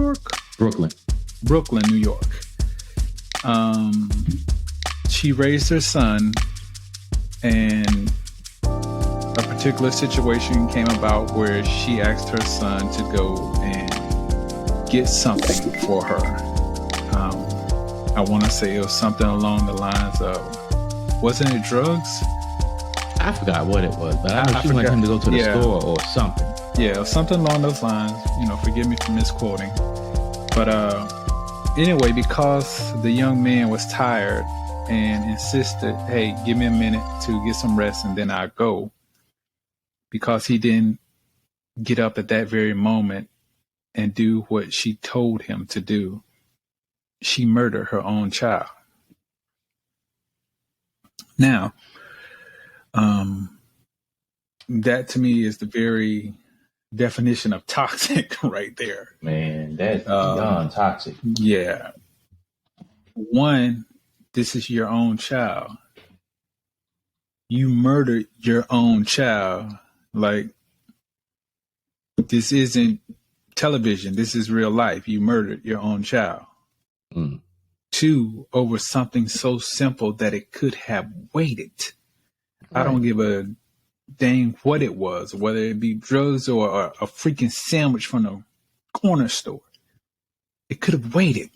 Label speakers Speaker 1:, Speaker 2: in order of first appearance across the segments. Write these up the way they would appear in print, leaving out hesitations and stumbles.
Speaker 1: York?
Speaker 2: Brooklyn.
Speaker 1: Brooklyn, New York. She raised her son, and a particular situation came about where she asked her son to go and get something for her. I want to say it was something along the lines of, wasn't it drugs?
Speaker 2: I forgot what it was, but I know she wanted him to go to the store or something.
Speaker 1: Yeah, something along those lines. Forgive me for misquoting. But anyway, because the young man was tired and insisted, hey, give me a minute to get some rest and then I'll go. Because he didn't get up at that very moment and do what she told him to do, she murdered her own child. Now, that to me is the very definition of toxic right there.
Speaker 2: Man, that's beyond toxic.
Speaker 1: Yeah. One, this is your own child. You murdered your own child. Like, this isn't television. This is real life. You murdered your own child.
Speaker 2: Mm.
Speaker 1: Two, over something so simple that it could have waited. Right. I don't give a dang what it was, whether it be drugs or a freaking sandwich from the corner store. It could have waited.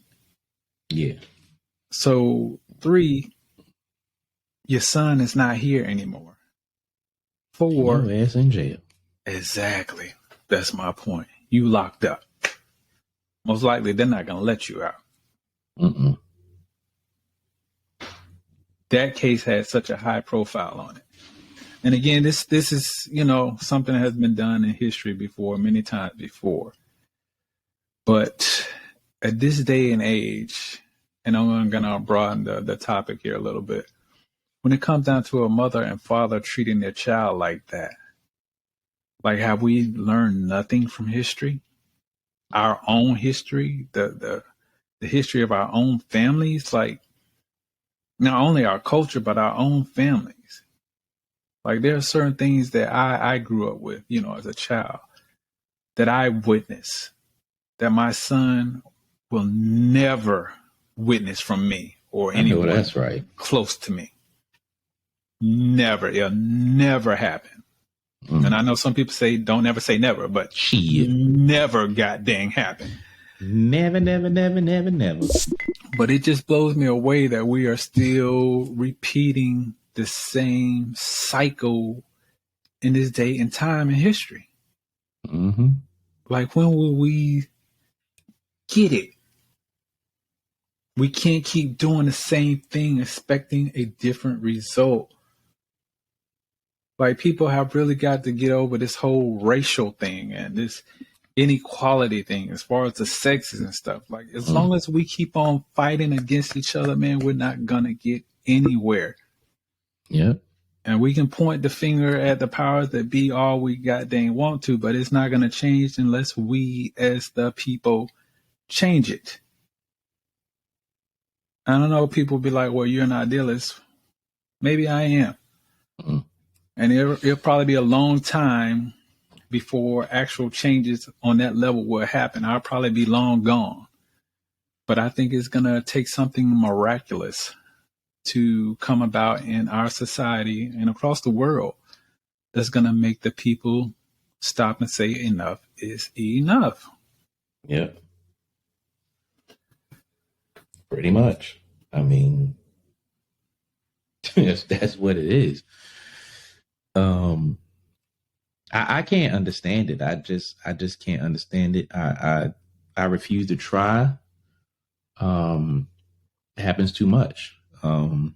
Speaker 2: Yeah.
Speaker 1: So, three, your son is not here anymore. Four,
Speaker 2: your ass in jail.
Speaker 1: Exactly. That's my point. You locked up. Most likely, they're not going to let you out.
Speaker 2: Mm-mm.
Speaker 1: That case had such a high profile on it. And again, this is, something that has been done in history before, many times before. But at this day and age, and I'm going to broaden the topic here a little bit, when it comes down to a mother and father treating their child like that, like, have we learned nothing from history? Our own history, the history of our own families, like, not only our culture, but our own families. Like, there are certain things that I grew up with, as a child, that I witnessed, that my son will never witness from me or anyone
Speaker 2: that's right.
Speaker 1: close to me. Never. It'll never happen. Mm. And I know some people say don't ever say never, but never goddamn happen.
Speaker 2: Never, never, never, never, never.
Speaker 1: But it just blows me away that we are still repeating the same cycle in this day and time in history.
Speaker 2: Mm-hmm.
Speaker 1: Like, when will we get it? We can't keep doing the same thing, expecting a different result. Like, people have really got to get over this whole racial thing and this inequality thing as far as the sexes and stuff. Like, as long as we keep on fighting against each other, man, we're not going to get anywhere.
Speaker 2: Yeah.
Speaker 1: And we can point the finger at the powers that be all we goddamn want to, but it's not going to change unless we as the people change it. I don't know, people be like, well, you're an idealist. Maybe I am. Mm-hmm. And it'll probably be a long time before actual changes on that level will happen. I'll probably be long gone. But I think it's going to take something miraculous to come about in our society and across the world that's going to make the people stop and say enough is enough.
Speaker 2: Yeah. Pretty much. I mean, that's what it is. I can't understand it. I just can't understand it. I refuse to try. It happens too much. Along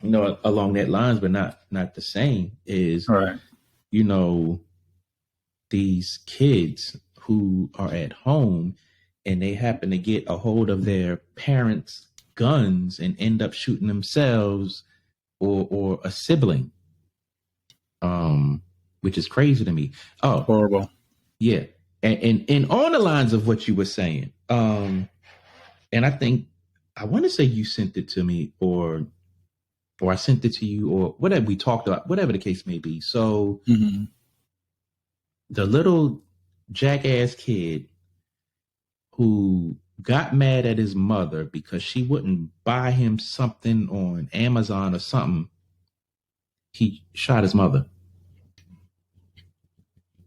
Speaker 2: that lines, but not the same is,
Speaker 1: right.
Speaker 2: These kids who are at home and they happen to get a hold of their parents' guns and end up shooting themselves or a sibling. Which is crazy to me. Oh,
Speaker 1: horrible.
Speaker 2: Yeah. And on the lines of what you were saying, and I think, I want to say you sent it to me or I sent it to you or whatever we talked about, whatever the case may be. So the little jackass kid who got mad at his mother because she wouldn't buy him something on Amazon or something. He shot his mother.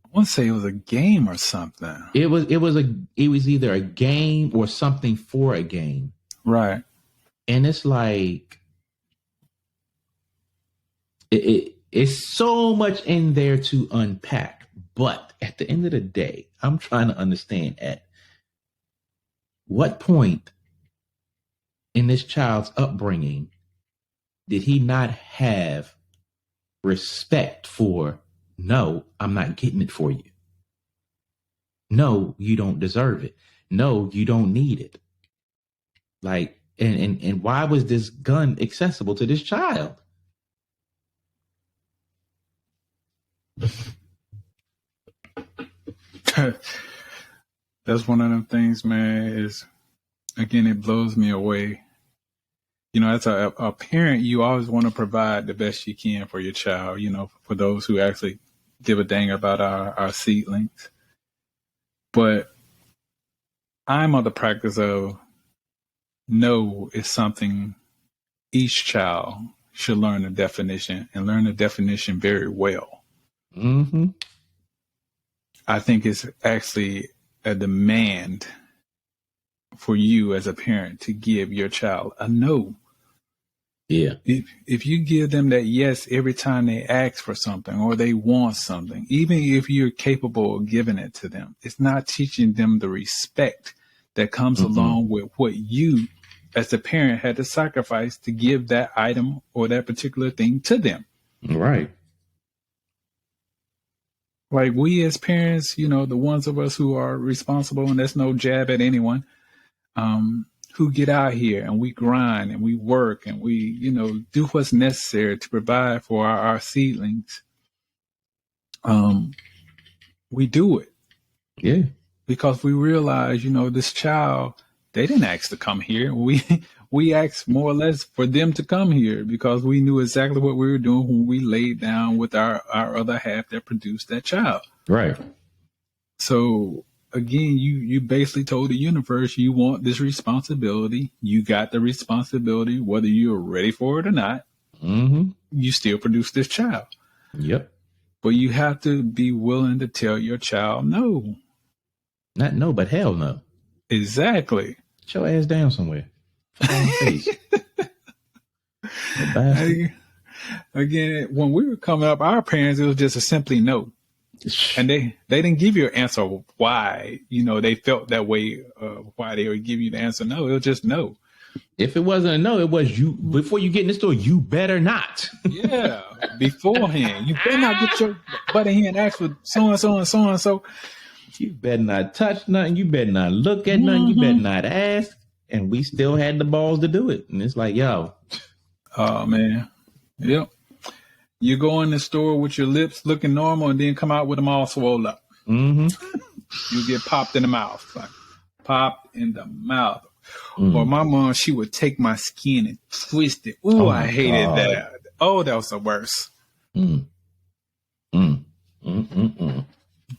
Speaker 1: I want to say it was a game or something.
Speaker 2: It was either a game or something for a game.
Speaker 1: Right.
Speaker 2: And it's like it's so much in there to unpack. But at the end of the day, I'm trying to understand at what point in this child's upbringing did he not have respect for, no, I'm not getting it for you. No, you don't deserve it. No, you don't need it. Like, and why was this gun accessible to this child?
Speaker 1: That's one of them things, man, is, again, it blows me away. You know, as a parent, you always want to provide the best you can for your child, you know, for those who actually give a dang about our seedlings. But I'm of the practice of no is something each child should learn the definition and learn the definition very well.
Speaker 2: Mm-hmm.
Speaker 1: I think it's actually a demand for you as a parent to give your child a no.
Speaker 2: Yeah.
Speaker 1: If you give them that yes every time they ask for something or they want something, even if you're capable of giving it to them, it's not teaching them the respect that comes along with what you as the parent had to sacrifice to give that item or that particular thing to them.
Speaker 2: Right.
Speaker 1: Like we as parents, you know, the ones of us who are responsible, and that's no jab at anyone, who get out here and we grind and we work and we, you know, do what's necessary to provide for our seedlings. We do it.
Speaker 2: Yeah.
Speaker 1: Because we realize, you know, this child, they didn't ask to come here. We asked more or less for them to come here because we knew exactly what we were doing when we laid down with our other half that produced that child.
Speaker 2: Right.
Speaker 1: So again, you basically told the universe you want this responsibility. You got the responsibility, whether you're ready for it or not.
Speaker 2: Mm-hmm.
Speaker 1: You still produce this child.
Speaker 2: Yep.
Speaker 1: But you have to be willing to tell your child no.
Speaker 2: Not no, but hell no.
Speaker 1: Exactly.
Speaker 2: Get your ass down somewhere. Face.
Speaker 1: Again, when we were coming up, our parents, it was just a simply no. And they didn't give you an answer why, you know, they felt that way, why they would give you the answer no. It was just no.
Speaker 2: If it wasn't a no, it was you. Before you get in the store, you better not.
Speaker 1: Yeah, beforehand. You better not get your butt in here and ask for so-and-so and so-and-so.
Speaker 2: You better not touch nothing. You better not look at nothing. You better not ask. And we still had the balls to do it. And it's like, yo.
Speaker 1: Oh, man. Yep. You go in the store with your lips looking normal and then come out with them all swollen up.
Speaker 2: Mm-hmm.
Speaker 1: You get popped in the mouth. Like, popped in the mouth. Or my mom, she would take my skin and twist it. Ooh, I hated that. Oh, that was the worst.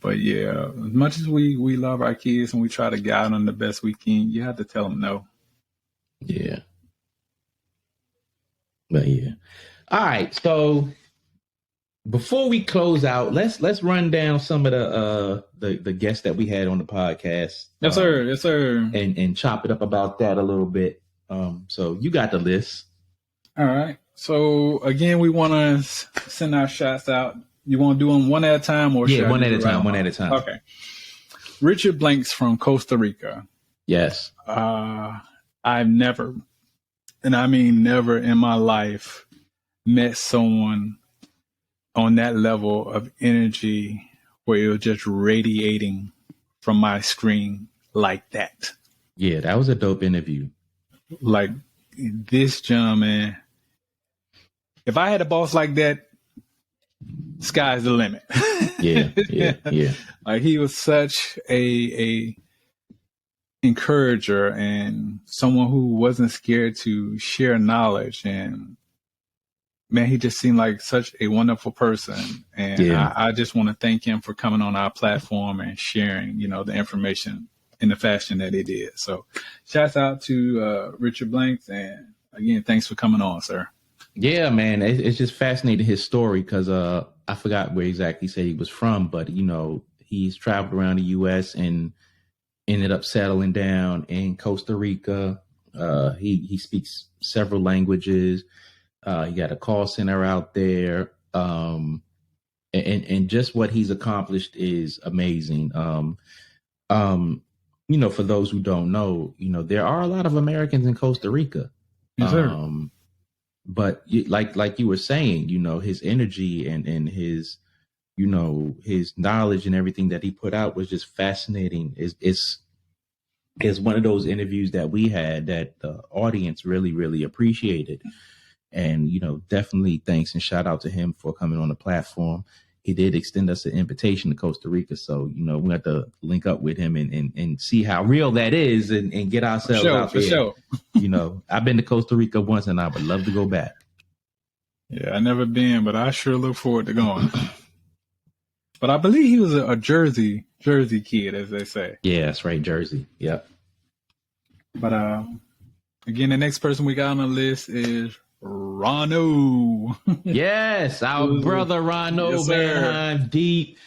Speaker 1: But yeah, as much as we love our kids and we try to guide them the best we can, you have to tell them no.
Speaker 2: Yeah. But yeah. All right. So before we close out, let's run down some of the guests that we had on the podcast.
Speaker 1: Yes, sir. Yes, sir.
Speaker 2: And chop it up about that a little bit. So you got the list.
Speaker 1: All right. So again, we want to send our shots out. You want to do them one at a time or
Speaker 2: one at a time? One at a time.
Speaker 1: Okay. Richard Blanks from Costa Rica.
Speaker 2: Yes.
Speaker 1: I've never, and I mean never in my life, met someone on that level of energy where it was just radiating from my screen like that.
Speaker 2: Yeah, that was a dope interview.
Speaker 1: Like this gentleman, if I had a boss like that, sky's the limit.
Speaker 2: Yeah.
Speaker 1: Like he was such a encourager and someone who wasn't scared to share knowledge, and man, he just seemed like such a wonderful person. And I just want to thank him for coming on our platform and sharing, you know, the information in the fashion that he did. So shouts out to Richard Blanks. And again, thanks for coming on, sir.
Speaker 2: Yeah, man. It's just fascinating his story because I forgot where exactly he said he was from, but, you know, he's traveled around the U.S. and ended up settling down in Costa Rica. He speaks several languages. He got a call center out there. And just what he's accomplished is amazing. You know, for those who don't know, you know, there are a lot of Americans in Costa Rica.
Speaker 1: Yes, sir.
Speaker 2: But like you were saying, you know, his energy and his, you know, his knowledge and everything that he put out was just fascinating. It's one of those interviews that we had that the audience really, really appreciated. And, you know, definitely thanks and shout out to him for coming on the platform. He did extend us an invitation to Costa Rica. So, you know, we have to link up with him and see how real that is and get ourselves out there. For sure. You know, I've been to Costa Rica once and I would love to go back.
Speaker 1: Yeah, I never been, but I sure look forward to going. But I believe he was a Jersey kid, as they say.
Speaker 2: Yeah, that's right. Jersey. Yep.
Speaker 1: But again, the next person we got on the list is Rano.
Speaker 2: Yes, our brother Rano,
Speaker 1: yes,
Speaker 2: man. I'm deep.